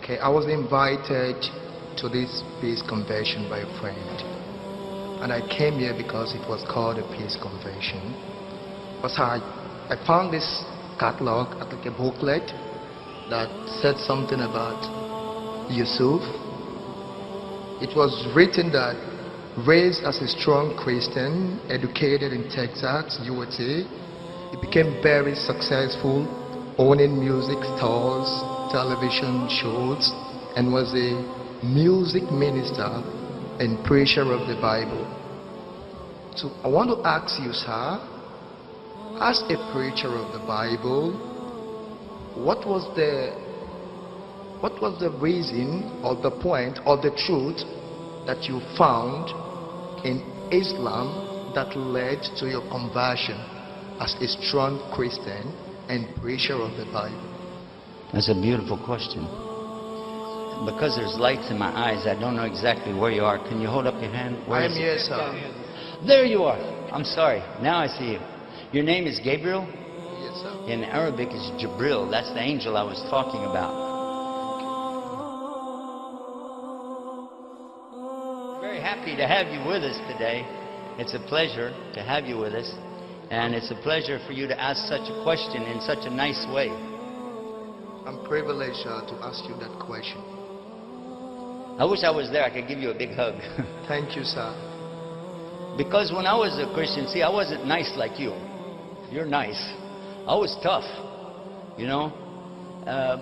Okay, I was invited to this peace convention by a friend. And I came here because it was called a peace convention. But I found this catalog, like a booklet, that said something about Yusuf. It was written that raised as a strong Christian, educated in Texas, USA, he became very successful, owning music stores, television shows, and was a music minister and preacher of the Bible. So I want to ask you, sir, as a preacher of the Bible, what was the reason or the point or the truth that you found in Islam that led to your conversion as a strong Christian and preacher of the Bible? That's a beautiful question. Because there's lights in my eyes, I don't know exactly where you are. Can you hold up your hand? I am here, sir. There you are. I'm sorry. Now I see you. Your name is Gabriel? Yes, sir. In Arabic is Jibril. That's the angel I was talking about. Very happy to have you with us today. It's a pleasure to have you with us. And it's a pleasure for you to ask such a question in such a nice way. I'm privileged to ask you that question. I wish I was there. I could give you a big hug. Thank you, sir. Because when I was a Christian, see, I wasn't nice like you. You're nice. I was tough, you know.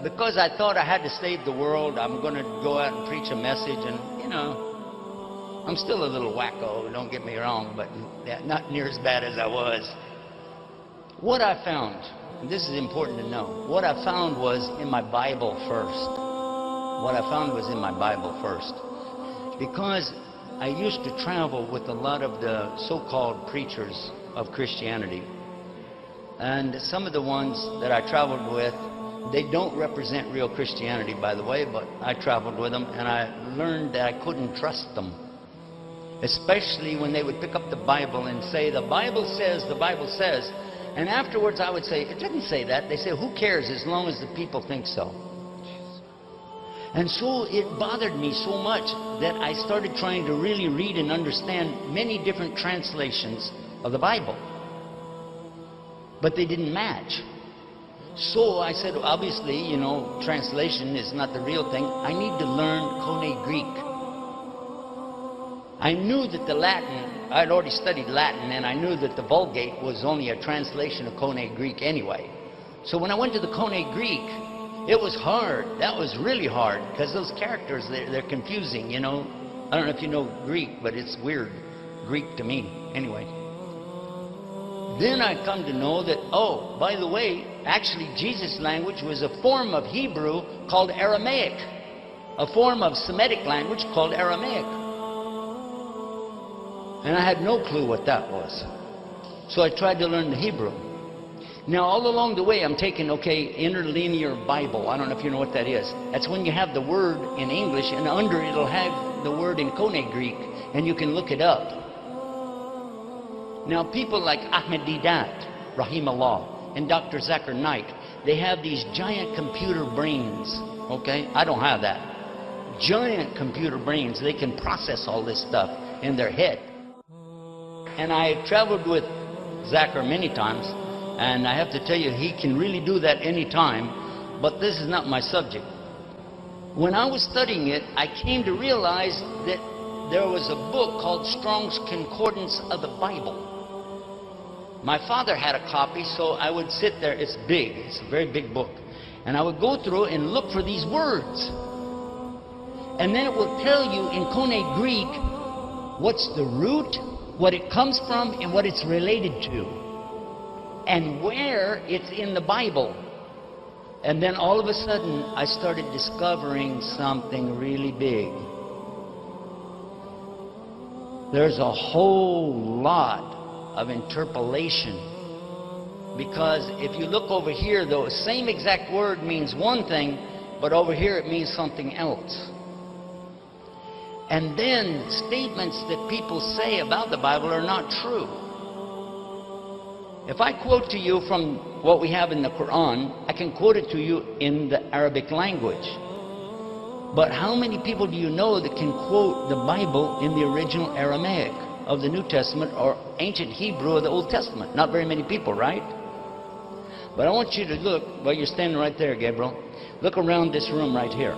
Because I thought I had to save the world, I'm going to go out and preach a message. And, you know, I'm still a little wacko, don't get me wrong, but not near as bad as I was. What I found, and this is important to know, what I found was in my Bible first. What I found was in my Bible first. Because I used to travel with a lot of the so-called preachers of Christianity. And some of the ones that I traveled with, they don't represent real Christianity, by the way, but I traveled with them and I learned that I couldn't trust them. Especially when they would pick up the Bible and say, the Bible says, the Bible says. And afterwards I would say, it didn't say that. They say, who cares as long as the people think so? And so it bothered me so much that I started trying to really read and understand many different translations of the Bible. But they didn't match. So I said, obviously, you know, translation is not the real thing. I need to learn Koine Greek. I knew that the Latin, I'd already studied Latin, and I knew that the Vulgate was only a translation of Koine Greek anyway. So when I went to the Koine Greek, it was hard. That was really hard, because those characters, they're confusing, you know. I don't know if you know Greek, but it's weird. Greek to me, anyway. Then I come to know that, oh, by the way, actually Jesus' language was a form of Hebrew called Aramaic. A form of Semitic language called Aramaic. And I had no clue what that was. So I tried to learn the Hebrew. Now, all along the way, I'm taking, okay, interlinear Bible. I don't know if you know what that is. That's when you have the word in English, and under it'll have the word in Koine Greek, and you can look it up. Now, people like Ahmed Deedat, Rahimahullah, and Dr. Zakir Naik, they have these giant computer brains, okay? I don't have that. Giant computer brains. They can process all this stuff in their head. And I traveled with Zakir many times, and I have to tell you, he can really do that any time, but this is not my subject. When I was studying it, I came to realize that there was a book called Strong's Concordance of the Bible. My father had a copy, so I would sit there. It's big. It's a very big book. And I would go through and look for these words. And then it will tell you in Koine Greek what's the root, what it comes from, and what it's related to. And where it's in the Bible. And then all of a sudden, I started discovering something really big. There's a whole lot of interpolation. Because if you look over here, the same exact word means one thing, but over here it means something else. And then statements that people say about the Bible are not true. If I quote to you from what we have in the Quran, I can quote it to you in the Arabic language. But how many people do you know that can quote the Bible in the original Aramaic of the New Testament or ancient Hebrew of the Old Testament? Not very many people, right? But I want you to look, while you're standing right there, Gabriel, look around this room right here.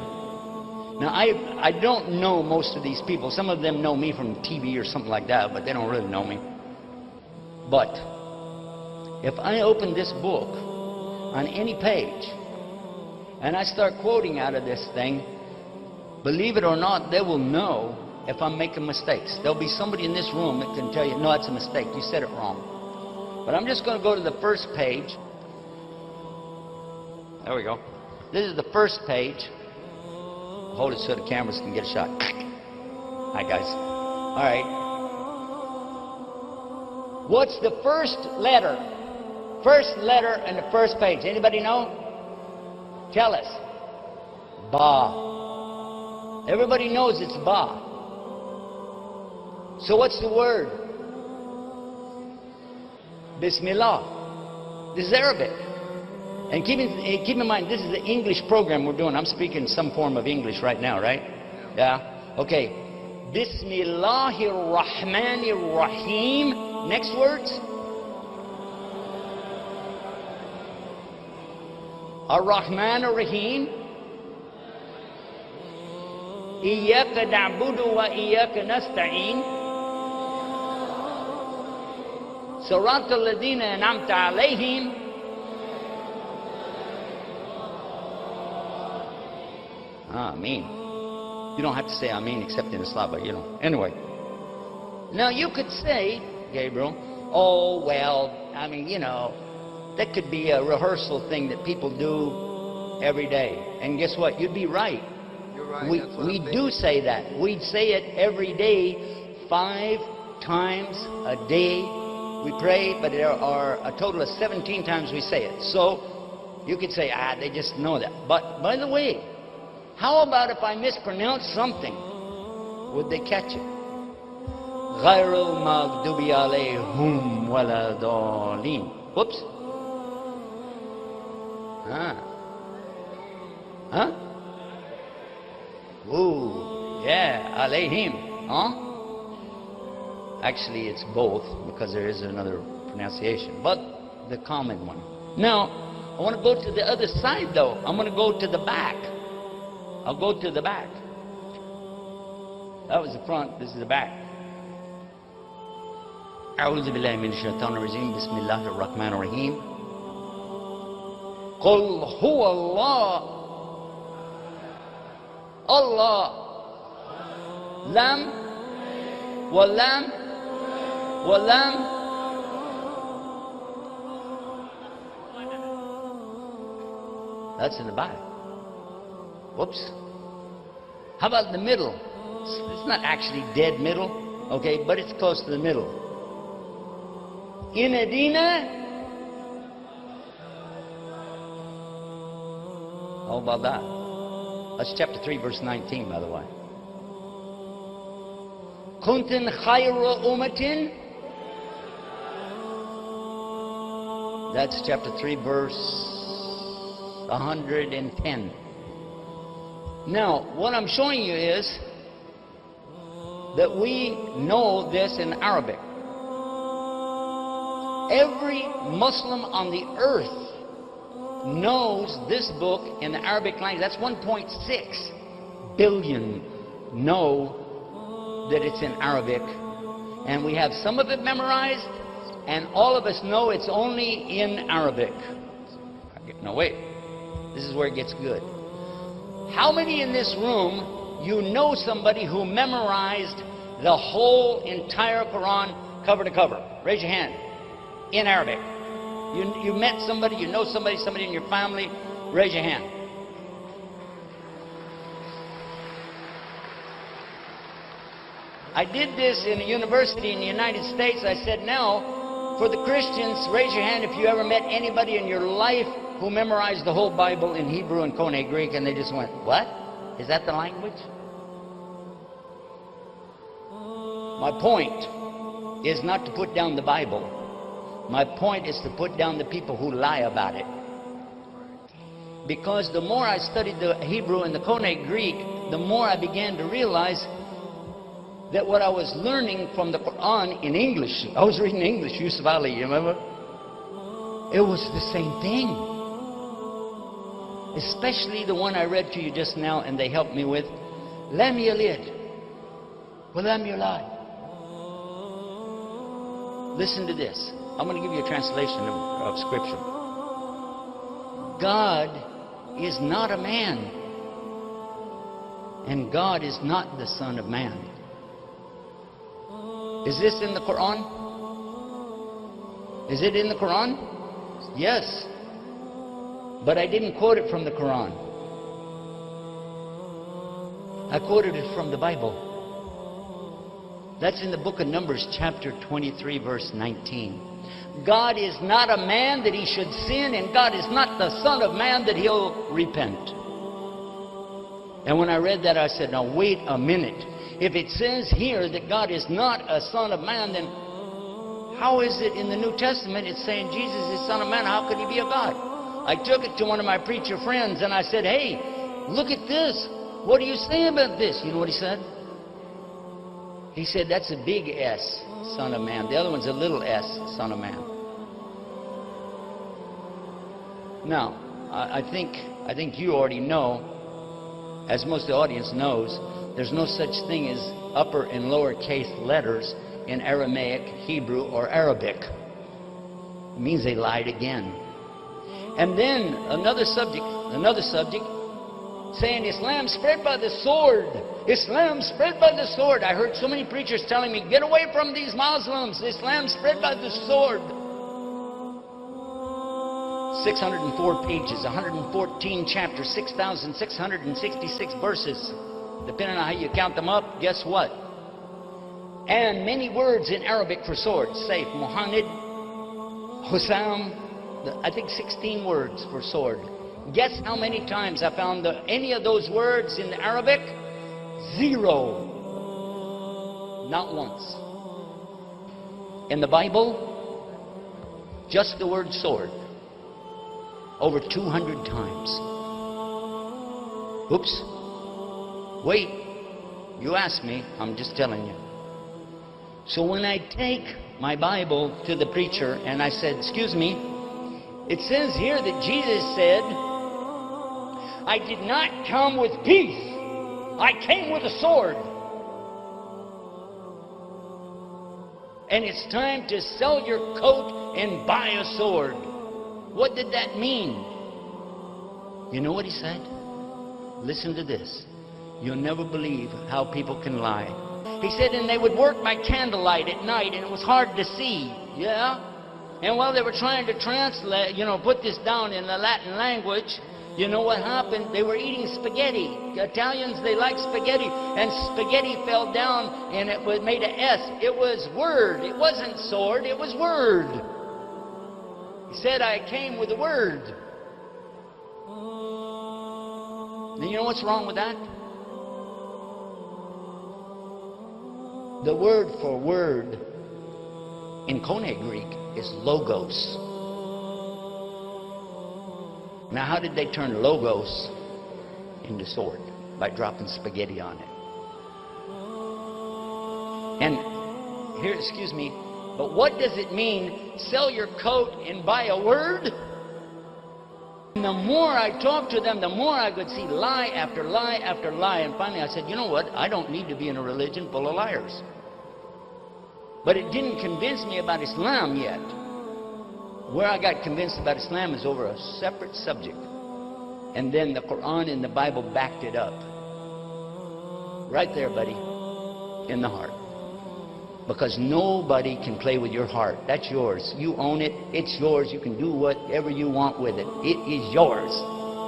Now, I don't know most of these people. Some of them know me from TV or something like that, but they don't really know me. But if I open this book on any page and I start quoting out of this thing, believe it or not, they will know if I'm making mistakes. There'll be somebody in this room that can tell you, no, that's a mistake. You said it wrong. But I'm just going to go to the first page. There we go. This is the first page. Hold it so the cameras can get a shot. Hi, guys. All right. What's the first letter? First letter in the first page. Anybody know? Tell us. Ba. Everybody knows it's Ba. So what's the word? Bismillah. This is Arabic. And keep in mind, this is the English program we're doing. I'm speaking some form of English right now, right? Yeah? Okay. Bismillahir Rahmanir Rahim. Next words. Ar-Rahman Ar-Rahim. Iyaka na'budu wa iyaka nasta'in. Siratal ladina an'amta alayhim. Ameen. You don't have to say Ameen except in Islam, but you know. Anyway. Now you could say, Gabriel, oh, well, I mean, you know, that could be a rehearsal thing that people do every day. And guess what? You'd be right. You're right. We do say that. We say it every day, 5 times a day. We pray, but there are a total of 17 times we say it. So you could say, they just know that. But by the way, how about if I mispronounce something? Would they catch it? غَيْرُ الْمَغْضُوبِ عَلَيْهِمْ وَلَا ضَالِّينَ. Whoops. Huh? Ooh, yeah, alayhim. Huh? Actually, it's both because there is another pronunciation, but the common one. Now, I want to go to the other side though. I'm going to go to the back. I'll go to the back. That was the front, this is the back. أعوذ بالله من الشيطان الرجيم بسم الله الرحمن الرحيم قل هو الله الله لم ولم ولم That's in the back. Whoops. How about the middle? It's not actually dead middle, okay, but it's close to the middle. In Adina. How about that? That's chapter 3, verse 19, by the way. Kuntin khayra ummatin. That's chapter 3, verse 110. Now, what I'm showing you is that we know this in Arabic. Every Muslim on the earth knows this book in the Arabic language. That's 1.6 billion know that it's in Arabic. And we have some of it memorized, and all of us know it's only in Arabic. No, wait. This is where it gets good. How many in this room, you know somebody who memorized the whole entire Quran cover to cover? Raise your hand. In Arabic. You met somebody, you know somebody, somebody in your family. Raise your hand. I did this in a university in the United States. I said, now, for the Christians, raise your hand if you ever met anybody in your life who memorized the whole Bible in Hebrew and Koine Greek, and they just went, what? Is that the language? My point is not to put down the Bible. My point is to put down the people who lie about it. Because the more I studied the Hebrew and the Koine Greek, the more I began to realize that what I was learning from the Quran in English, I was reading English, Yusuf Ali, you remember? It was the same thing. Especially the one I read to you just now and they helped me with. Lam yalid wa lam yulad. Listen to this. I'm going to give you a translation of Scripture. God is not a man, and God is not the Son of Man. Is this in the Quran? Is it in the Quran? Yes. But I didn't quote it from the Quran. I quoted it from the Bible. That's in the book of Numbers, chapter 23, verse 19. God is not a man that he should sin, and God is not the Son of Man that he'll repent. And when I read that, I said, now wait a minute. If it says here that God is not a Son of Man, then how is it in the New Testament it's saying Jesus is Son of Man? How could he be a God? I took it to one of my preacher friends and I said, hey, look at this. What do you say about this? You know what he said? He said, that's a big S, Son of Man. The other one's a little s, Son of Man. Now, I think you already know, as most of the audience knows, there's no such thing as upper and lower case letters in Aramaic, Hebrew, or Arabic. It means they lied again. And then another subject, saying Islam spread by the sword. Islam spread by the sword. I heard so many preachers telling me, get away from these Muslims. Islam spread by the sword. 604 pages, 114 chapters, 6,666 verses. Depending on how you count them up, guess what? And many words in Arabic for sword. Saif, Muhammad, Hussam, I think 16 words for sword. Guess how many times I found any of those words in the Arabic? 0. Not once. In the Bible, just the word sword. Over 200 times. Oops. Wait. You asked me. I'm just telling you. So when I take my Bible to the preacher and I said, excuse me, it says here that Jesus said, I did not come with peace. I came with a sword. And it's time to sell your coat and buy a sword. What did that mean? You know what he said? Listen to this. You'll never believe how people can lie. He said, and they would work by candlelight at night, and it was hard to see. Yeah? And while they were trying to translate, put this down in the Latin language, you know what happened? They were eating spaghetti. Italians, they like spaghetti. And spaghetti fell down, and it made an S. It was word. It wasn't sword. It was word. He said, I came with a word. And you know what's wrong with that? The word for word in Koine Greek is logos. Now, how did they turn logos into sword? By dropping spaghetti on it. And here, excuse me, but what does it mean, sell your coat and buy a word? And the more I talked to them, the more I could see lie after lie after lie. And finally I said, you know what? I don't need to be in a religion full of liars. But it didn't convince me about Islam yet. Where I got convinced about Islam is over a separate subject. And then the Quran and the Bible backed it up. Right there, buddy. In the heart. Because nobody can play with your heart. That's yours. You own it. It's yours. You can do whatever you want with it. It is yours.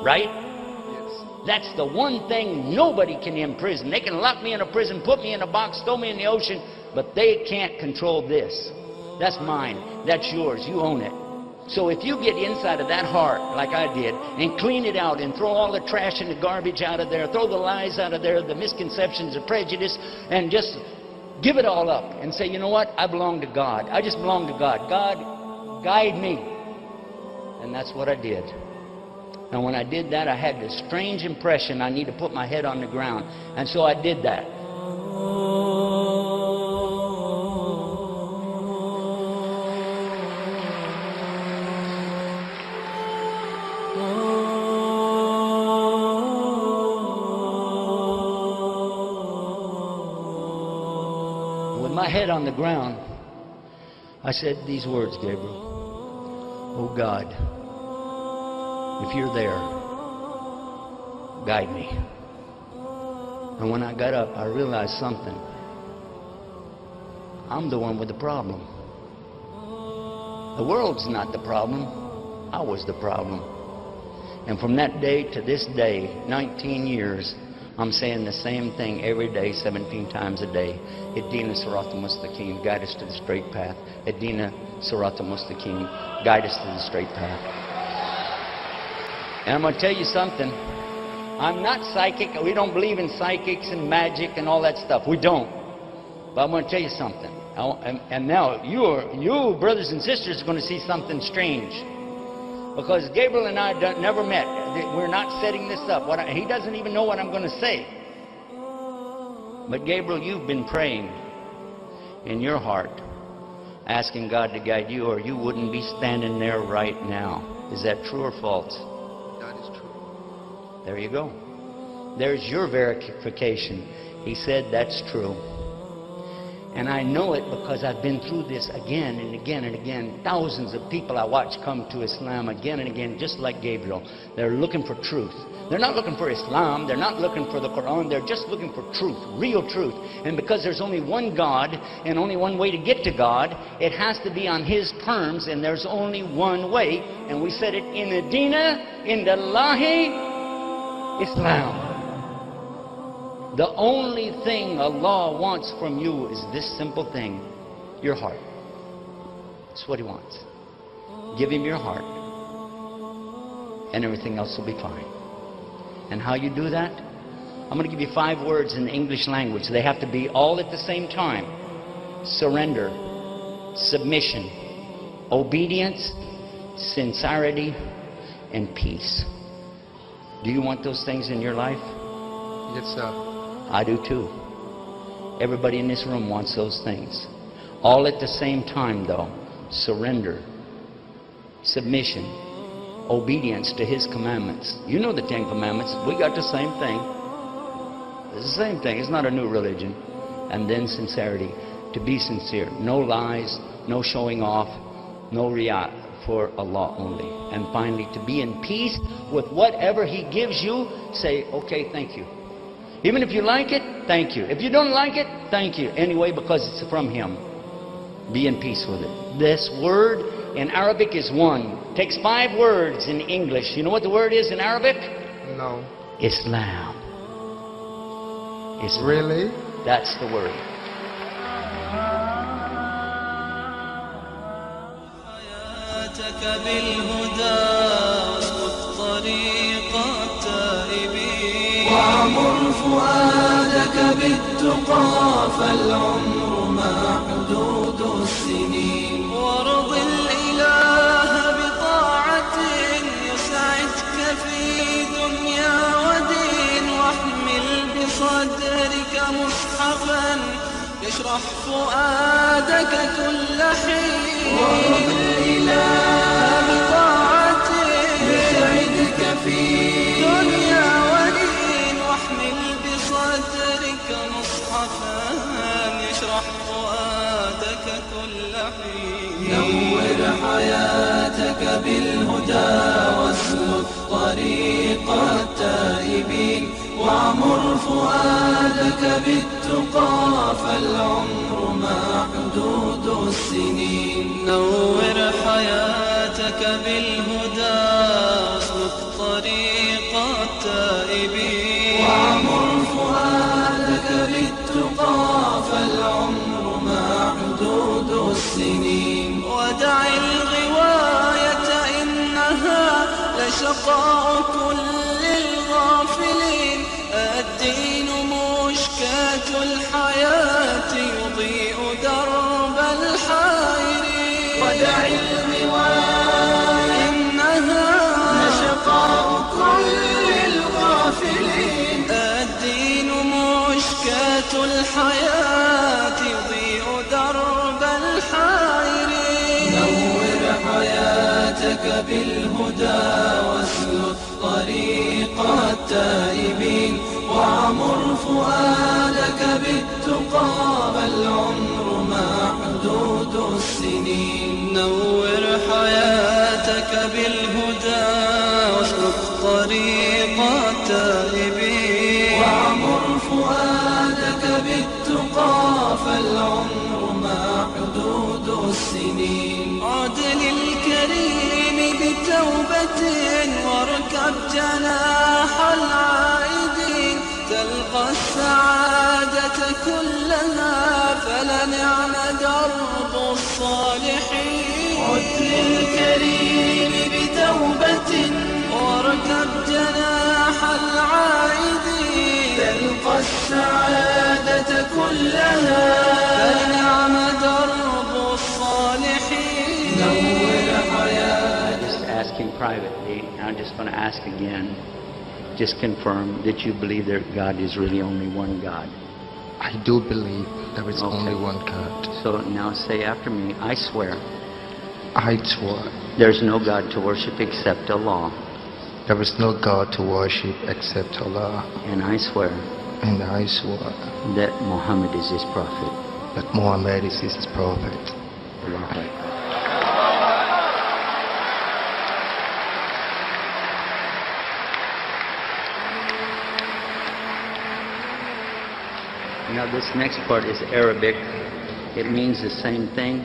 Right? Yes. That's the one thing nobody can imprison. They can lock me in a prison, put me in a box, throw me in the ocean, but they can't control this. That's mine. That's yours. You own it. So if you get inside of that heart, like I did, and clean it out and throw all the trash and the garbage out of there, throw the lies out of there, the misconceptions, the prejudice, and just give it all up and say, you know what? I belong to God. I just belong to God. God, guide me. And that's what I did. And when I did that, I had this strange impression I need to put my head on the ground. And so I did that. With my head on the ground, I said these words, Gabriel. Oh God, if you're there, guide me. And when I got up, I realized something. I'm the one with the problem. The world's not the problem. I was the problem. And from that day to this day, 19 years, I'm saying the same thing every day, 17 times a day. Ihdina sirata mustaqim, guide us to the straight path. Ihdina sirata mustaqim, guide us to the straight path. And I'm going to tell you something. I'm not psychic. We don't believe in psychics and magic and all that stuff. We don't. But I'm going to tell you something. And now you brothers and sisters, are going to see something strange. Because Gabriel and I never met. We're not setting this up. He doesn't even know what I'm going to say. But Gabriel, you've been praying in your heart, asking God to guide you, or you wouldn't be standing there right now. Is that true or false? That is true. There you go. There's your verification. He said that's true. And I know it because I've been through this again and again and again. Thousands of people I watch come to Islam again and again, just like Gabriel. They're looking for truth. They're not looking for Islam. They're not looking for the Quran. They're just looking for truth, real truth. And because there's only one God and only one way to get to God, it has to be on His terms, and there's only one way. And we said it in Adina, in the Lahi, Islam. The only thing Allah wants from you is this simple thing, your heart. That's what He wants. Give Him your heart, and everything else will be fine. And how you do that? I'm going to give you 5 words in the English language. They have to be all at the same time. Surrender, submission, obedience, sincerity, and peace. Do you want those things in your life? Yes, sir. I do too. Everybody in this room wants those things. All at the same time, though. Surrender, submission, obedience to His commandments. You know the 10 commandments. We got the same thing. It's the same thing. It's not a new religion. And then sincerity. To be sincere. No lies, no showing off, no riyah, for Allah only. And finally, to be in peace with whatever He gives you. Say, okay, thank you. Even if you like it, thank you. If you don't like it, thank you. Anyway, because it's from Him. Be in peace with it. This word in Arabic is one. Takes 5 words in English. You know what the word is in Arabic? No. Islam. Islam. Really? That's the word. وعمر فؤادك بالتقى فالعمر ما حدود السنين وارض الإله بطاعة يسعدك في دنيا ودين واحمل بصدرك مصحفا يشرح فؤادك كل حين وارض الإله بطاعة يسعدك في دنيا يشرح فؤادك كل حين نور حياتك بالهدى واسلك طريق التائبين وعمر فؤادك بالتقى فالعمر ما حدود السنين نور حياتك بالهدى واسلك طريق التائبين وعمر فؤادك بالتقى فالعمر ما حدود السنين ودع الغواية إنها لشقاء كل الغافلين الدين مشكاة الحياة يضيء درب الحائرين ودع الغواية إنها لشقاء حياتك بالهدى واسلك طريق التائبين وعمر فؤادك بالتقى فالعمر محدود السنين نور حياتك بالهدى واسلك طريق التائبين وعمر فؤادك بالتقى فالعمر محدود السنين عد للكريم بتوبة واركب جناح العائدين تلقى السعادة كلها فلنعم درب الصالحين عد للكريم بتوبة واركب جناح العائدين تلقى السعادة كلها فلنعم درب الصالحين نور حياتك. Just asking privately, I'm just going to ask again. Just confirm that you believe that God is really only one God. I do believe there is only one God. So now say after me, I swear I swear there's no God to worship except Allah. there is no God to worship except Allah. And I swear And I swear that Muhammad is his prophet. that Muhammad is his prophet. Allahu Akbar. Now this next part is Arabic. It means the same thing,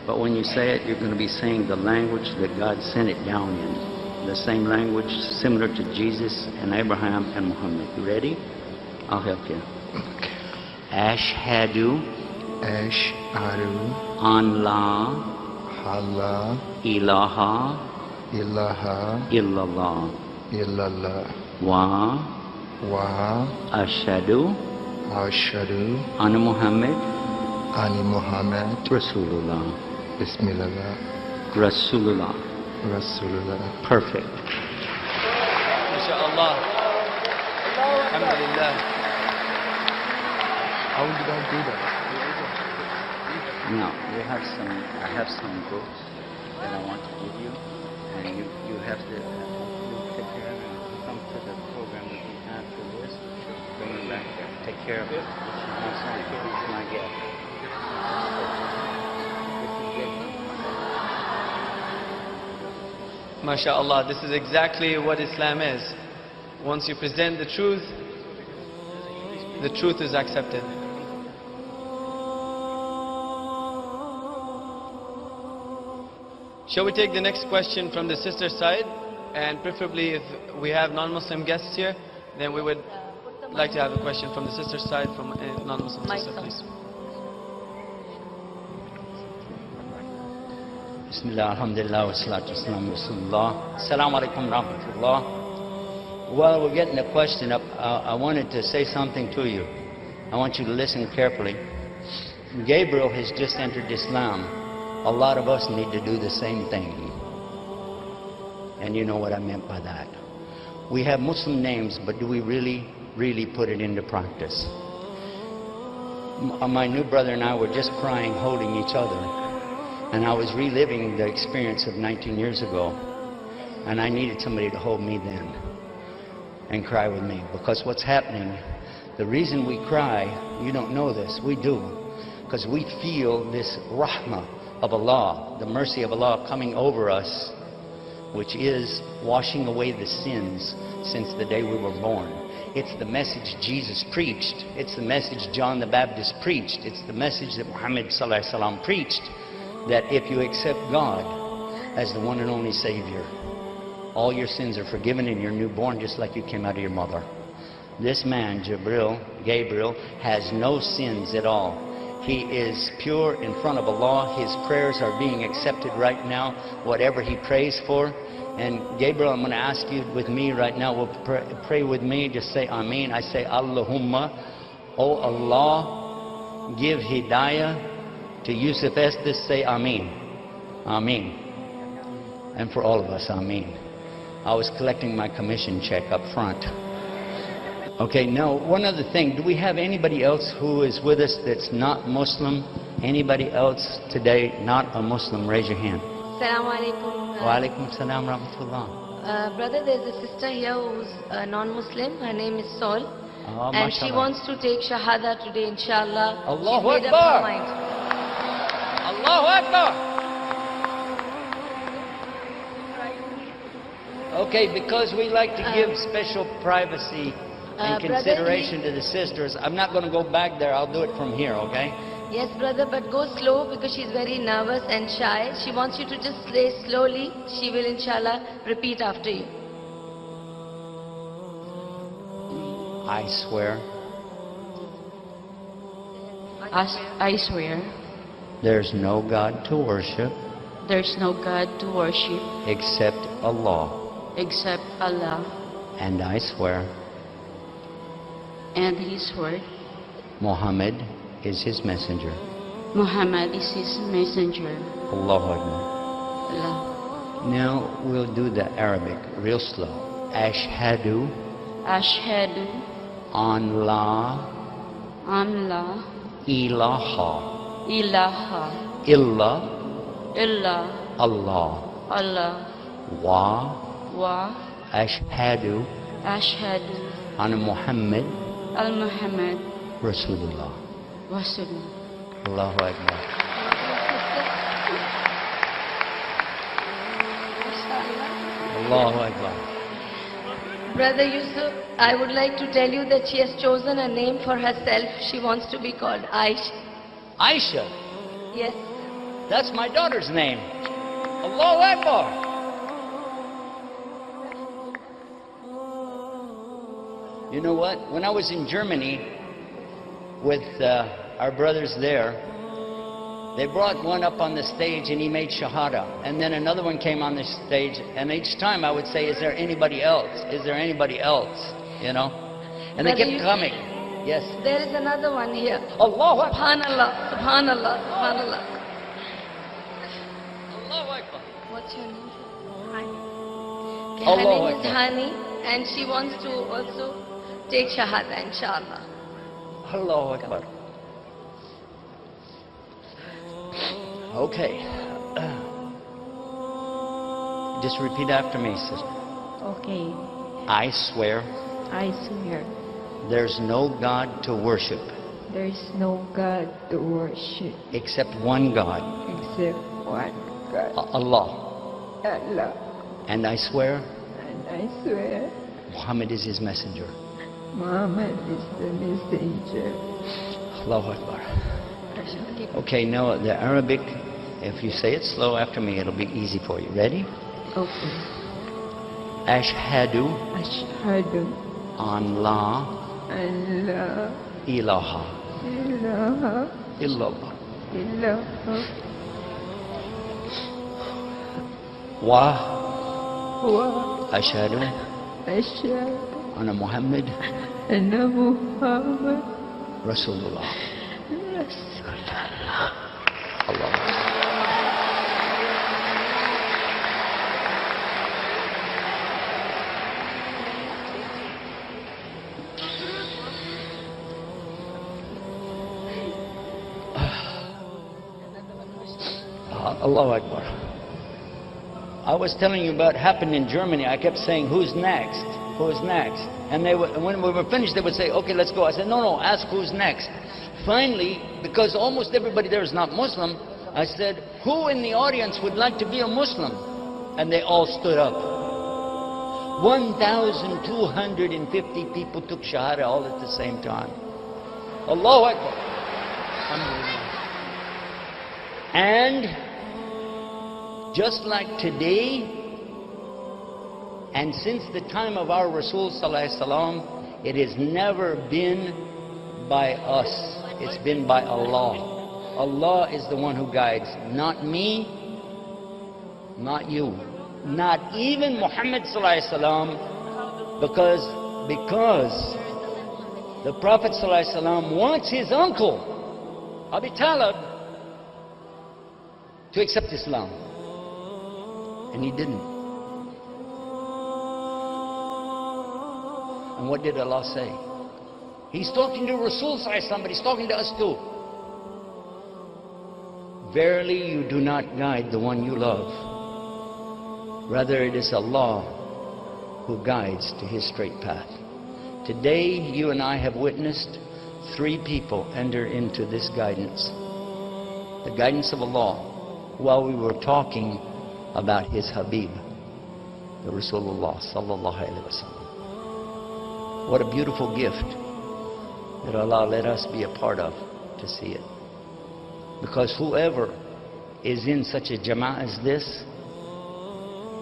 but when you say it, you're going to be saying the language that God sent it down in. The same language similar to Jesus and Abraham and Muhammad. You ready? I'll help you. Ashhadu Ashhadu an la Allah ilaha ilaha illallah illallah wa wa ashhadu ashhadu anna Muhammad anna Muhammad Rasulullah. Bismillah Rasulullah. Rasulullah. Perfect. MashaAllah. Alhamdulillah. How did I do that? Now, I have some books that I want to give you, and you have to take care of it. Come to the program with me after this. Bring it back. Take care of it. It's my gift. MashaAllah, this is exactly what Islam is. Once you present the truth is accepted. Shall we take the next question from the sister side? And preferably if we have non-Muslim guests here, then we would like to have a question from the sister side, from a non-Muslim sister, please. Bismillah, alhamdulillah, wa salatu wa salam wa rasulullah. Assalamu alaikum wa rahmatullah. While we're getting the question up, I wanted to say something to you. I want you to listen carefully. Gabriel has just entered Islam. A lot of us need to do the same thing. And you know what I meant by that. We have Muslim names, but do we really put it into practice? My new brother and I were just crying, holding each other. And I was reliving the experience of 19 years ago. And I needed somebody to hold me then and cry with me. Because what's happening, the reason we cry, you don't know this, we do. Because we feel this rahmah of Allah, the mercy of Allah coming over us, which is washing away the sins since the day we were born. It's the message Jesus preached. It's the message John the Baptist preached. It's the message that Muhammad sallallahu alaihi wasallam preached, that if you accept God as the one and only Savior, all your sins are forgiven and you're newborn just like you came out of your mother. This man, Gabriel, has no sins at all. He is pure in front of Allah. His prayers are being accepted right now, whatever he prays for. And Gabriel, I'm going to ask you with me right now, will pray with me, just say Ameen. I say Allahumma, oh Allah, give Hidayah to Yusuf Estes, say Ameen. Ameen. And for all of us, Ameen. I was collecting my commission check up front. Okay, now one other thing. Do we have anybody else who is with us that's not Muslim? Anybody else today not a Muslim? Raise your hand. Assalamu alaikum. Wa alaikum salam rahmatullah. Brother, there's a sister here who's non-Muslim. Her name is Sol. Oh, And she mashallah. wants to take Shahada today, inshallah. Allahu She's made up Akbar. her mind. Allahu Akbar. Okay, because we like to give special privacy and brother, consideration to the sisters, I'm not going to go back there. I'll do it from here, okay? Yes, brother, but go slow because she's very nervous and shy. She wants you to just say slowly. She will, inshallah, repeat after you. I swear I swear there's no God to worship there's no God to worship except Allah. except Allah, And I swear and His word. Muhammad is his messenger. Muhammad is His messenger. Allahu Akbar. Allah. Now we'll do the Arabic real slow. Ashhadu Ashhadu an la an la ilaha ilaha illa illa Allah Allah wa wa ashhadu ashhadu anna Muhammad al-Muhammad Rasulullah. Rasulullah. Allahu Akbar. Allahu Akbar. Brother Yusuf, I would like to tell you that she has chosen a name for herself. She wants to be called Aish. Aisha, Yes. that's my daughter's name. Allahu Akbar. You know what? When I was in Germany with our brothers there, they brought one up on the stage and he made Shahada. And then another one came on the stage, and each time I would say, is there anybody else? Is there anybody else? You know? And they Brother kept Yusuf, coming. Yes. There is another one here. Allahu Akbar. Subhanallah, Subhanallah, Subhanallah. Allahu Akbar. What's your name? Hani. Okay, Allahu her name is Akbar. Hani, and she wants to also take Shahada, inshallah. Allahu Akbar. Okay. Just repeat after me, sister. Okay. I swear I swear there's no God to worship there's no God to worship except one God, except one God, Allah. Allah. And I swear And I swear Muhammad is his messenger. Muhammad is the messenger. Allahu Akbar. Okay, now the Arabic, if you say it slow after me, it'll be easy for you. Ready? Okay. Ashhadu Ashhadu an la an la ilaha ilaha illallah illallah wa wa ashhadu ashhadu anna Muhammad anna Muhammad Rasulullah. Rasulullah. Allah. Allahu Akbar. I was telling you about what happened in Germany. I kept saying, who's next? Who's next? And they would, when we were finished, they would say, okay, let's go. I said, no, ask who's next. Finally, because almost everybody there is not Muslim, I said, who in the audience would like to be a Muslim? And they all stood up. 1,250 people took Shahada all at the same time. Allahu Akbar. And just like today, and since the time of our Rasul Sallallahu Alaihi Wasallam, it has never been by us. It's been by Allah. Allah is the one who guides, not me, not you, not even Muhammad Sallallahu Alaihi Wasallam, because the Prophet Sallallahu Alaihi Wasallam wants his uncle, Abi Talib, to accept Islam. And he didn't. And what did Allah say? He's talking to Rasul Sallallahu Alaihi Wasallam, but he's talking to us too. Verily you do not guide the one you love. Rather, it is Allah who guides to His straight path. Today, you and I have witnessed 3 people enter into this guidance. The guidance of Allah, while we were talking about His Habib, the Rasulullah sallallahu alaihi wasallam. What a beautiful gift that Allah let us be a part of to see it. Because whoever is in such a jama'ah as this,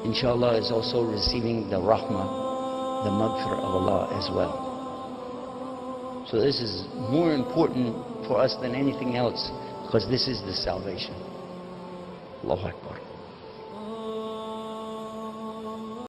inshallah, is also receiving the rahmah, the maghfirah of Allah as well. So this is more important for us than anything else, because this is the salvation. Allahu Akbar.